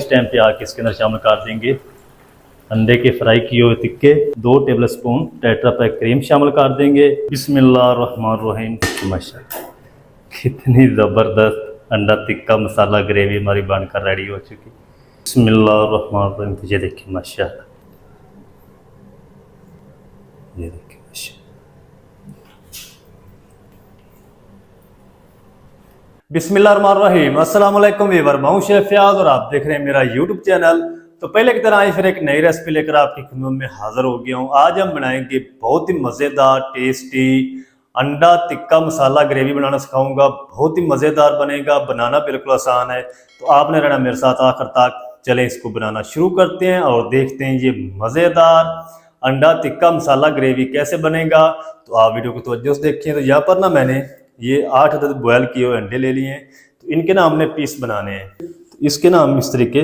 इस टाइम पे आके इसके अंदर शामिल कर देंगे अंडे के फ्राई किए हुए टिक्के, 2 टेबलस्पून टेट्रा पैक क्रीम शामिल कर देंगे। बिस्मिल्लाहिर्रहमानिर्रहीम। माशाल्लाह कितनी ज़बरदस्त अंडा टिक्का मसाला ग्रेवी हमारी बनकर रेडी हो चुकी। बिस्मिल्लाहिर्रहमानिर्रहीम। ये देखिए माशाल्लाह, ये देखिए बिस्मिल्लाहिर्रहमानिर्रहीम। अस्सलाम वालेकुम वीवर, मैं शेफ फयाज और आप देख रहे हैं मेरा यूट्यूब चैनल। तो पहले की तरह आज फिर एक नई रेसिपी लेकर आपकी खिदमत में हाजिर हो गया हूँ। आज हम बनाएंगे बहुत ही मज़ेदार टेस्टी अंडा टिक्का मसाला ग्रेवी बनाना सिखाऊंगा। बहुत ही मज़ेदार बनेगा, बनाना बिल्कुल आसान है। तो आपने रहना मेरे साथ आखिर तक। चलें इसको बनाना शुरू करते हैं और देखते हैं ये मज़ेदार अंडा टिक्का मसाला ग्रेवी कैसे बनेगा। तो आप वीडियो को तवज्जो से देखिए। तो यहाँ पर ना मैंने ये 8 अदद बॉयल किए हुए अंडे ले लिए हैं। तो इनके ना हमने पीस बनाने हैं। तो इसके ना हम इस तरीके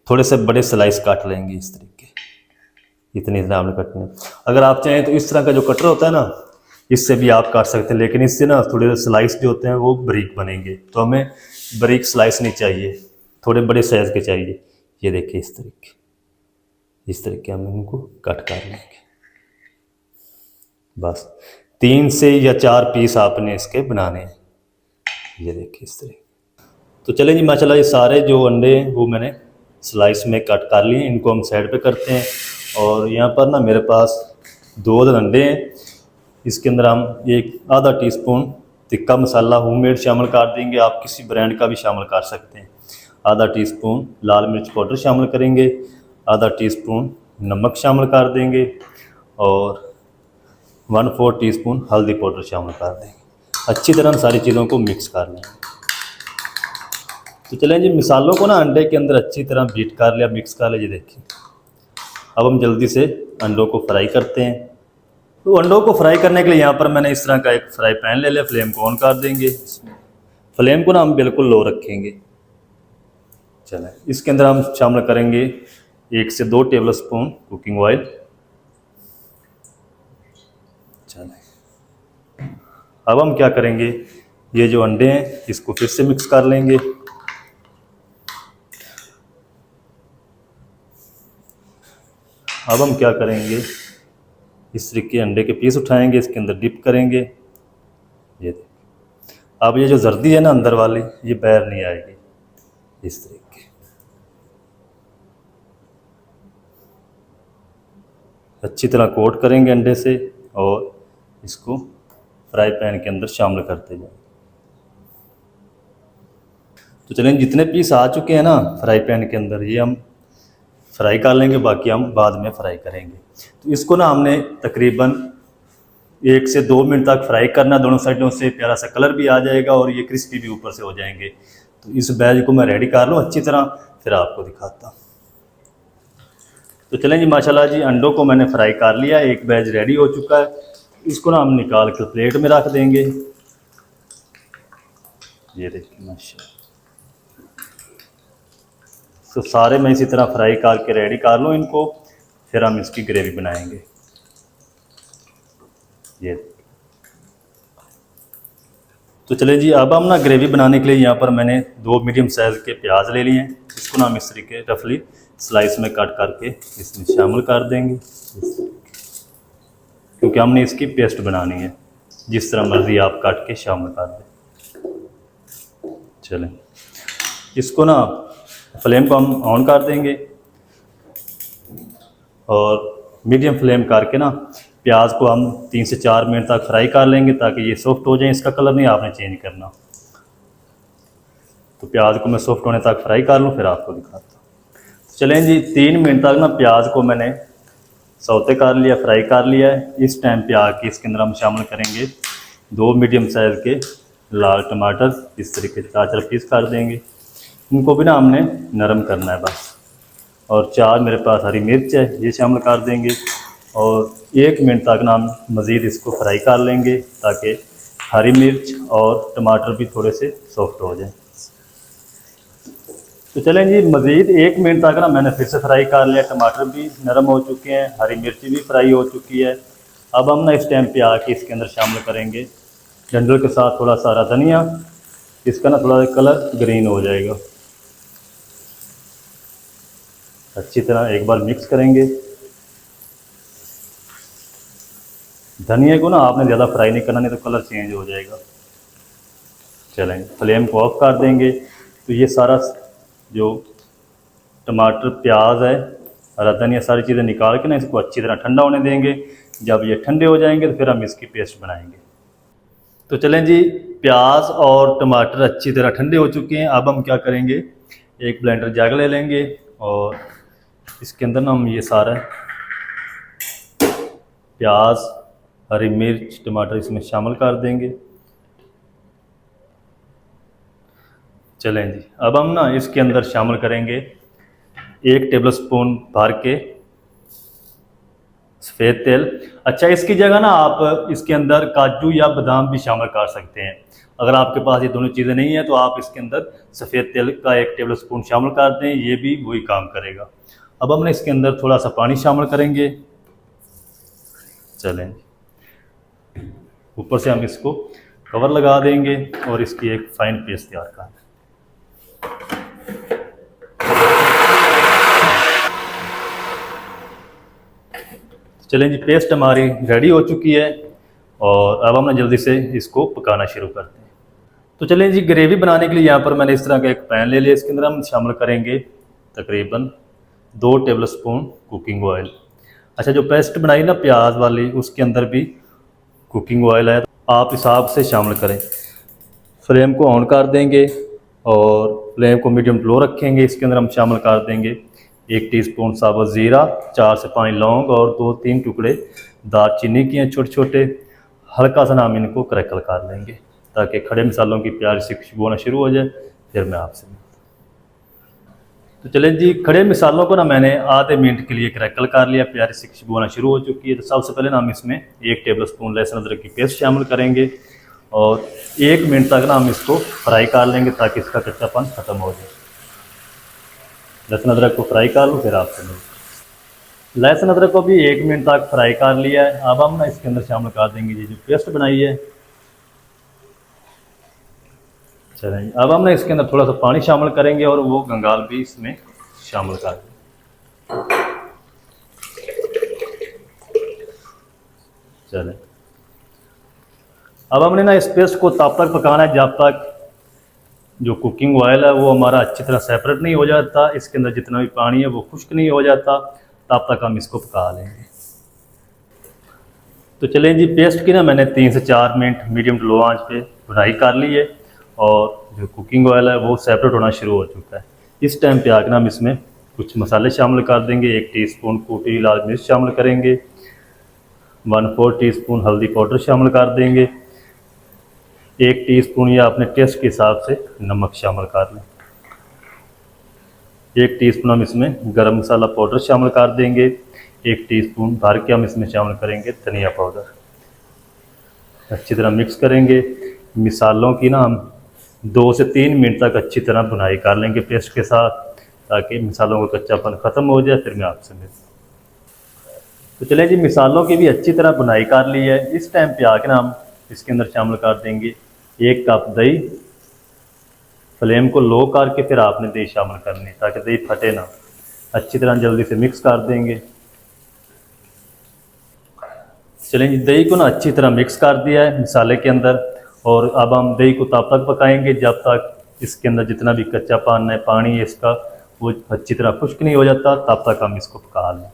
थोड़े से बड़े स्लाइस काट लेंगे। इस तरीके इतनी तरह हमने कटने। अगर आप चाहें तो इस तरह का जो कटर होता है ना, इससे भी आप काट सकते हैं, लेकिन इससे ना थोड़े स्लाइस जो होते हैं वो बारीक बनेंगे। तो हमें बारीक स्लाइस नहीं चाहिए, थोड़े बड़े साइज के चाहिए। ये देखिए इस तरीके हम इनको कट कर लेंगे। बस 3 से या 4 पीस आपने इसके बनाने हैं। ये देखिए इस तरह। तो चलें जी, माशाल्लाह ये सारे जो अंडे हैं वो मैंने स्लाइस में कट कर लिए। इनको हम साइड पे करते हैं। और यहाँ पर ना मेरे पास 2 अदद अंडे हैं। इसके अंदर हम एक आधा टीस्पून टिक्का मसाला होममेड शामिल कर देंगे। आप किसी ब्रांड का भी शामिल कर सकते हैं। आधा टीस्पून लाल मिर्च पाउडर शामिल करेंगे। आधा टीस्पून नमक शामिल कर देंगे और 1/4 टीस्पून हल्दी पाउडर शामिल कर देंगे। अच्छी तरह सारी चीज़ों को मिक्स कर लेंगे। तो चलें जी, मसालों को ना अंडे के अंदर अच्छी तरह बीट कर लिया, मिक्स कर लिया। देखिए अब हम जल्दी से अंडों को फ्राई करते हैं। तो अंडों को फ्राई करने के लिए यहाँ पर मैंने इस तरह का एक फ्राई पैन ले लिया। फ्लेम को ऑन कर देंगे। फ्लेम को ना हम बिल्कुल लो रखेंगे। चलें इसके अंदर हम शामिल करेंगे 1 से 2 टेबल स्पून कुकिंग ऑयल। चलें अब हम क्या करेंगे, ये जो अंडे हैं इसको फिर से मिक्स कर लेंगे। अब हम क्या करेंगे, इस तरीके अंडे के पीस उठाएंगे, इसके अंदर डिप करेंगे। ये देखिए अब ये जो जर्दी है ना अंदर वाली, ये बाहर नहीं आएगी। इस तरीके अच्छी तरह कोट करेंगे अंडे से और इसको फ्राई पैन के अंदर शामिल करते जाएं। तो चलें, जितने पीस आ चुके हैं ना फ्राई पैन के अंदर, ये हम फ्राई कर लेंगे, बाकी हम बाद में फ्राई करेंगे। तो इसको ना हमने तकरीबन 1 से 2 मिनट तक फ्राई करना। दोनों साइडों से प्यारा सा कलर भी आ जाएगा और ये क्रिस्पी भी ऊपर से हो जाएंगे। तो इस बैच को मैं रेडी कर लूँ अच्छी तरह, फिर आपको दिखाता हूँ। तो चलें जी, माशाल्लाह जी अंडों को मैंने फ्राई कर लिया। एक बैच रेडी हो चुका है। इसको ना हम निकाल कर प्लेट में रख देंगे। ये देखिए माशाल्लाह। तो सारे मैं इसी तरह फ्राई करके रेडी कर लूँ इनको, फिर हम इसकी ग्रेवी बनाएंगे। ये तो चले जी, अब हम ना ग्रेवी बनाने के लिए यहाँ पर मैंने 2 मीडियम साइज़ के प्याज ले लिए हैं। इसको ना हम इस तरीके रफली स्लाइस में कट करके इसमें शामिल कर देंगे, क्योंकि हमने इसकी पेस्ट बनानी है। जिस तरह मर्जी आप काट के शामिल कर दें। चलें इसको ना फ्लेम को हम ऑन कर देंगे और मीडियम फ्लेम करके ना प्याज को हम 3 से 4 मिनट तक फ्राई कर लेंगे, ताकि ये सॉफ्ट हो जाए। इसका कलर नहीं आपने चेंज करना। तो प्याज को मैं सॉफ्ट होने तक फ्राई कर लूँ, फिर आपको दिखाता हूँ। चलें जी, 3 मिनट तक ना प्याज को मैंने सौते कर लिया, फ्राई कर लिया है। इस टाइम पे आके इसके अंदर हम शामिल करेंगे 2 मीडियम साइज़ के लाल टमाटर। इस तरीके से 4 पीस कर देंगे। इनको भी ना हमने नरम करना है बस। और 4 मेरे पास हरी मिर्च है, ये शामिल कर देंगे। और 1 मिनट तक ना हम मज़ीद इसको फ्राई कर लेंगे, ताकि हरी मिर्च और टमाटर भी थोड़े से सॉफ्ट हो जाएं। तो चलें जी, मज़ीद 1 मिनट तक ना मैंने फिर से फ्राई कर लिया। टमाटर भी नरम हो चुके हैं, हरी मिर्ची भी फ्राई हो चुकी है। अब हम ना इस टाइम पे आके इसके अंदर शामिल करेंगे जंडल के साथ थोड़ा सारा धनिया। इसका ना थोड़ा कलर ग्रीन हो जाएगा। अच्छी तरह एक बार मिक्स करेंगे। धनिया को ना आपने ज़्यादा फ्राई नहीं करना, नहीं तो कलर चेंज हो जाएगा। चलें, फ्लेम को ऑफ कर देंगे। तो ये सारा जो टमाटर, प्याज है, हरा धनिया, सारी चीज़ें निकाल के ना इसको अच्छी तरह ठंडा होने देंगे। जब ये ठंडे हो जाएंगे तो फिर हम इसकी पेस्ट बनाएंगे। तो चलें जी, प्याज और टमाटर अच्छी तरह ठंडे हो चुके हैं। अब हम क्या करेंगे, एक ब्लेंडर जग ले लेंगे और इसके अंदर ना हम ये सारा प्याज, हरी मिर्च, टमाटर इसमें शामिल कर देंगे। चलें जी, अब हम ना इसके अंदर शामिल करेंगे 1 टेबलस्पून भर के सफ़ेद तेल। अच्छा, इसकी जगह ना आप इसके अंदर काजू या बादाम भी शामिल कर सकते हैं। अगर आपके पास ये दोनों चीज़ें नहीं है तो आप इसके अंदर सफ़ेद तेल का 1 टेबलस्पून शामिल कर दें, ये भी वही काम करेगा। अब हमने इसके अंदर थोड़ा सा पानी शामिल करेंगे। चलें, ऊपर से हम इसको कवर लगा देंगे और इसकी एक फाइन पेस्ट तैयार कर दें। चलें जी, पेस्ट हमारी रेडी हो चुकी है और अब हम जल्दी से इसको पकाना शुरू करते हैं। तो चलें जी, ग्रेवी बनाने के लिए यहाँ पर मैंने इस तरह का एक पैन ले लिया। इसके अंदर हम शामिल करेंगे तकरीबन 2 टेबलस्पून कुकिंग ऑयल। अच्छा, जो पेस्ट बनाई ना प्याज वाली, उसके अंदर भी कुकिंग ऑयल है, आप हिसाब से शामिल करें। फ्लेम को ऑन कर देंगे और फ्लेम को मीडियम टू लो रखेंगे। इसके अंदर हम शामिल कर देंगे 1 टीस्पून साबुत ज़ीरा, 4 से 5 लौंग और 2-3 टुकड़े दालचीनी के हैं छोटे छोटे। हल्का सा हम इनको क्रैकल कर लेंगे ताकि खड़े मसालों की प्यारी सी खुशबू आना शुरू हो जाए। फिर मैं आपसे तो चलें जी, खड़े मसालों को ना मैंने आधे मिनट के लिए क्रैकल कर लिया, प्यारी सी खुशबू आना शुरू हो चुकी है। तो सबसे पहले ना हम इसमें 1 टेबलस्पून लहसुन अदरक की पेस्ट शामिल करेंगे और 1 मिनट तक ना हम इसको फ्राई कर लेंगे ताकि इसका कच्चापन ख़त्म हो जाए। लहसुन अदरक को फ्राई कर लो, फिर आपसे मिलते। लहसुन अदरक को भी 1 मिनट तक फ्राई कर लिया है। अब हम ना इसके अंदर शामिल कर देंगे ये जो पेस्ट बनाई है। चलें, अब हम ना इसके अंदर थोड़ा सा पानी शामिल करेंगे और वो गंगाल भी इसमें शामिल कर दें। चलें, अब हमने ना इस पेस्ट को तब तक पकाना है जब तक जो कुकिंग ऑयल है वो हमारा अच्छी तरह सेपरेट नहीं हो जाता, इसके अंदर जितना भी पानी है वो खुश्क नहीं हो जाता, तब तक हम इसको पका लेंगे। तो चलें जी, पेस्ट की ना मैंने 3 से 4 मिनट मीडियम टू लो आंच पे भुनाई कर ली है और जो कुकिंग ऑयल है वो सेपरेट होना शुरू हो चुका है। इस टाइम पे आकर हम इसमें कुछ मसाले शामिल कर देंगे। 1 टीस्पून कुटी लाल मिर्च शामिल करेंगे, 1/4 टीस्पून हल्दी पाउडर शामिल कर देंगे, 1 टीस्पून या अपने टेस्ट के हिसाब से नमक शामिल कर लें। 1 टीस्पून हम इसमें गरम मसाला पाउडर शामिल कर देंगे। 1 टीस्पून भर के हम इसमें शामिल करेंगे धनिया पाउडर। अच्छी तरह मिक्स करेंगे। मसालों की ना हम 2 से 3 मिनट तक अच्छी तरह भुनाई कर लेंगे पेस्ट के साथ ताकि मसालों का कच्चापन ख़त्म हो जाए। फिर मैं आपसे मिलता। तो चलिए जी, मसालों की भी अच्छी तरह भुनाई कर ली है। इस टाइम पे आके ना हम इसके अंदर शामिल कर देंगे 1 कप दही। फ्लेम को लो करके फिर आपने दही शामिल करनी ताकि दही फटे ना। अच्छी तरह जल्दी से मिक्स कर देंगे। चलें जी, दही को ना अच्छी तरह मिक्स कर दिया है मसाले के अंदर और अब हम दही को तब तक पकाएंगे जब तक इसके अंदर जितना भी कच्चा पान है, पानी है इसका, वो अच्छी तरह खुश्क नहीं हो जाता, तब तक हम इसको पका लें।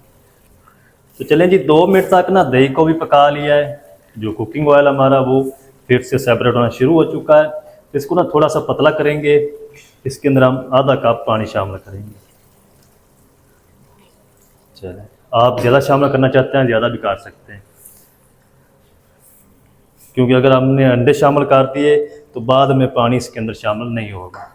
तो चलें जी, 2 मिनट तक ना दही को भी पका लिया है। जो कुकिंग ऑयल हमारा वो फिर से सेपरेट होना शुरू हो चुका है। तो इसको ना थोड़ा सा पतला करेंगे। इसके अंदर हम आधा कप पानी शामिल करेंगे। चलें, आप ज़्यादा शामिल करना चाहते हैं ज़्यादा भी कर सकते हैं, क्योंकि अगर हमने अंडे शामिल कर दिए तो बाद में पानी इसके अंदर शामिल नहीं होगा।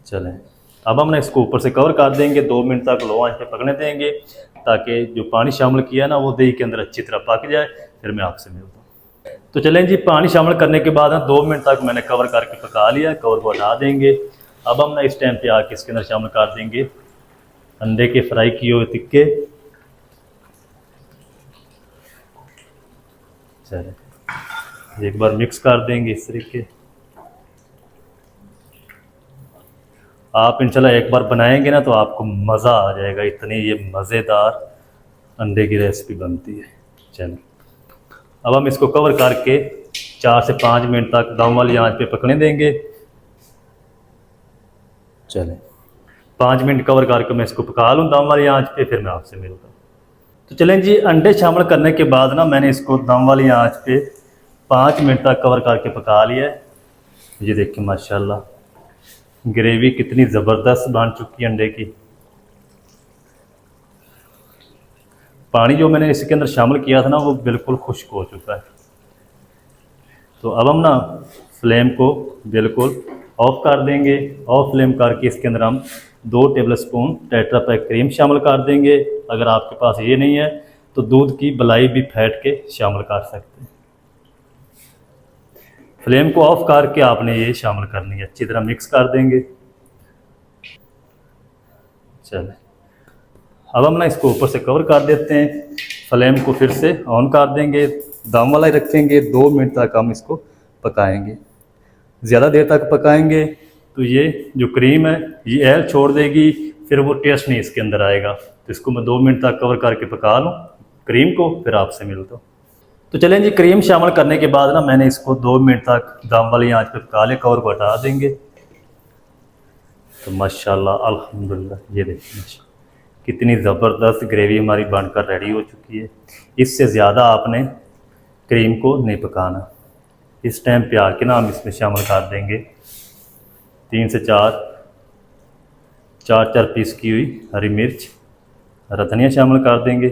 चलें, अब हम इसको ऊपर से कवर कर देंगे। 2 मिनट तक लो आंच पे पकने देंगे ताकि जो पानी शामिल किया ना वो दही के अंदर अच्छी तरह पक जाए। फिर मैं आपसे मिलता हूँ। तो चलें जी, पानी शामिल करने के बाद ना 2 मिनट तक मैंने कवर करके पका लिया। कवर को हटा देंगे। अब हम ना इस टाइम पे आके इसके अंदर शामिल कर देंगे अंडे के फ्राई किए हुए टिक्के। चलें, एक बार मिक्स कर देंगे इस तरीके। आप इंशाल्लाह एक बार बनाएंगे ना तो आपको मज़ा आ जाएगा, इतनी ये मज़ेदार अंडे की रेसिपी बनती है। चलो अब हम इसको कवर करके 4 से 5 मिनट तक दम वाली आंच पे पकने देंगे। चलें 5 मिनट कवर करके मैं इसको पका लूँ दम वाली आंच पे, फिर मैं आपसे मिलता हूँ। तो चलें जी, अंडे शामिल करने के बाद ना मैंने इसको दम वाली आंच पे 5 मिनट तक कवर करके पका लिया है। ये देखिए माशाल्लाह ग्रेवी कितनी ज़बरदस्त बन चुकी है अंडे की। पानी जो मैंने इसके अंदर शामिल किया था ना वो बिल्कुल खुश्क हो चुका है। तो अब हम ना फ्लेम को बिल्कुल ऑफ कर देंगे। ऑफ फ्लेम करके इसके अंदर हम 2 टेबलस्पून टेट्रा पैक क्रीम शामिल कर देंगे। अगर आपके पास ये नहीं है तो दूध की मलाई भी फेंट के शामिल कर सकते हैं। फ्लेम को ऑफ करके आपने ये शामिल करनी है, अच्छी तरह मिक्स कर देंगे। चलें अब हम ना इसको ऊपर से कवर कर देते हैं। फ्लेम को फिर से ऑन कर देंगे, दम वाला ही रखेंगे। 2 मिनट तक हम इसको पकाएंगे। ज़्यादा देर तक पकाएंगे तो ये जो क्रीम है ये एल छोड़ देगी, फिर वो टेस्ट नहीं इसके अंदर आएगा। तो इसको मैं 2 मिनट तक कवर करके पका लूँ क्रीम को, फिर आपसे मिलता हूँ। तो चलें जी, क्रीम शामिल करने के बाद ना मैंने इसको 2 मिनट तक दम वाली आंच पे पका लिया। कवर को हटा देंगे। तो माशाल्लाह अल्हम्दुलिल्लाह ये देखिए कितनी ज़बरदस्त ग्रेवी हमारी बनकर रेडी हो चुकी है। इससे ज़्यादा आपने क्रीम को नहीं पकाना। इस टाइम पे आके ना हम इसमें शामिल कर देंगे 3 से 4 पीस की हुई हरी मिर्च, हरा धनिया शामिल कर देंगे।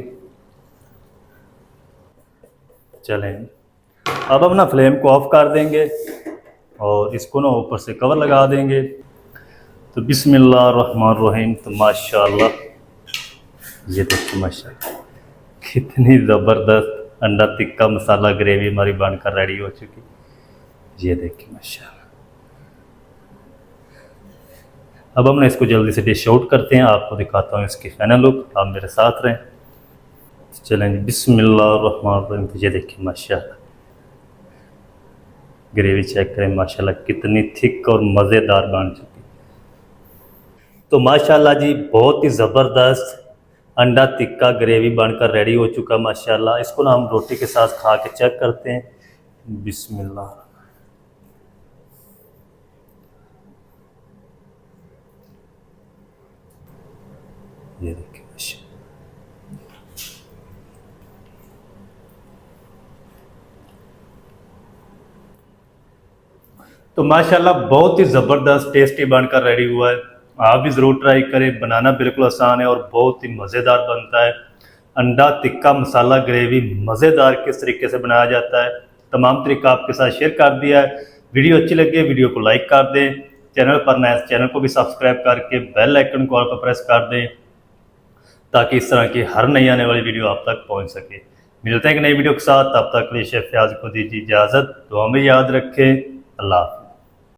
चलें अब हम ना फ्लेम को ऑफ कर देंगे और इसको ना ऊपर से कवर लगा देंगे। तो बिस्मिल्लाहिर्रहमानिर्रहीम। तो माशाल्लाह ये देखिए माशाल्लाह कितनी ज़बरदस्त अंडा टिक्का मसाला ग्रेवी हमारी बनकर रेडी हो चुकी। ये देखिए माशाल्लाह। अब हम ना इसको जल्दी से डिश आउट करते हैं, आपको दिखाता हूँ इसकी फाइनल लुक। आप मेरे साथ रहें। चलें जी, बिस्मिल्लाहिर्रहमानिर्रहीम। तो ये देखिए माशाल्लाह ग्रेवी चेक करें माशाल्लाह कितनी थिक और मज़ेदार बन चुकी। तो माशाल्लाह जी बहुत ही ज़बरदस्त अंडा टिक्का ग्रेवी बनकर रेडी हो चुका माशाल्लाह। इसको ना हम रोटी के साथ खा के चेक करते हैं। बिस्मिल्लाह। ये देखिए माशाल्लाह तो माशाल्लाह बहुत ही ज़बरदस्त टेस्टी बनकर रेडी हुआ है। आप भी ज़रूर ट्राई करें। बनाना बिल्कुल आसान है और बहुत ही मज़ेदार बनता है। अंडा टिक्का मसाला ग्रेवी मज़ेदार किस तरीके से बनाया जाता है तमाम तरीका आपके साथ शेयर कर दिया है। वीडियो अच्छी लगी वीडियो को लाइक कर दें। चैनल पर नए चैनल को भी सब्सक्राइब करके बेल आइकन को ऑल पर प्रेस कर दें ताकि इस तरह की हर नई आने वाली वीडियो आप तक पहुँच सके। मिलते हैं एक नई वीडियो के साथ, तब तक के लिए शेफ फयाज को दीजिए इजाज़त। तो हमें याद रखें। अल्लाह।